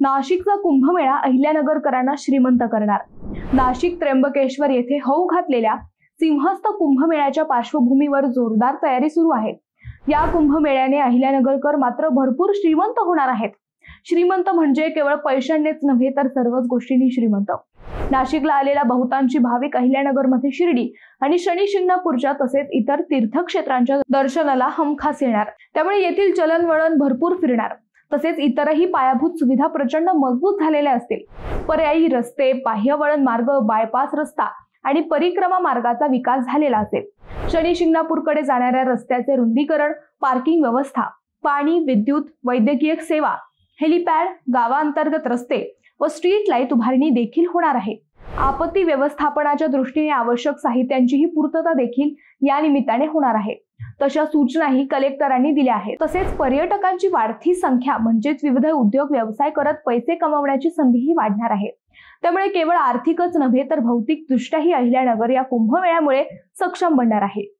नाशिकचा कुंभमेळा अहिल्यानगरकरांना श्रीमंत करणार। नाशिक त्र्यंबकेश्वर येथे होऊ घातलेल्या सिंहस्थ कुंभमेळ्याच्या पार्श्वभूमीवर जोरदार तयारी सुरू आहे। या कुंभमेळ्याने अहिल्यानगरकर मात्र भरपूर श्रीमंत होणार आहेत। श्रीमंत म्हणजे केवळ पैशांनीच नव्हे तर सर्वच गोष्टींनी श्रीमंत। नाशिकला आलेला बहुतांशी भाविक अहिल्यानगरमध्ये शिर्डी आणि शनी शिंगणापूरच्या तसेच इतर तीर्थक्षेत्रांच्या दर्शनाला हमखास येणार। त्यामुळे येथील चलनवळण भरपूर फिरणार। तसेच इतरही पायाभूत सुविधा प्रचंड मजबूत झालेल्या असतील। पर्यायी रस्ते, बाह्य वळण मार्ग, बायपास रस्ता आणि परिक्रमा मार्गाचा विकास झालेला असेल। शनी शिंगणापूरकडे जाणाऱ्या रस्त्याचे रुंदीकरण, पार्किंग व्यवस्था, पाणी, विद्युत, वैद्यकीय सेवा, हेलिपॅड, गावांतर्गत रस्ते व स्ट्रीट लाईट उभारणी देखील होणार आहे। आपत्ती व्यवस्थापनाच्या दृष्टीने आवश्यक साहित्यांचीही पूर्तता देखील या निमित्ताने होणार आहे। तशा सूचनाही कलेक्टरांनी दिल्या आहेत। तसेच पर्यटकांची वाढती संख्या म्हणजेच विविध उद्योग व्यवसाय करत पैसे कमवण्याची संधीही वाढणार आहे। त्यामुळे केवळ आर्थिकच नव्हे तर भौतिक दृष्ट्याही अहिल्यानगर या कुंभमेळ्यामुळे सक्षम बनणार आहे।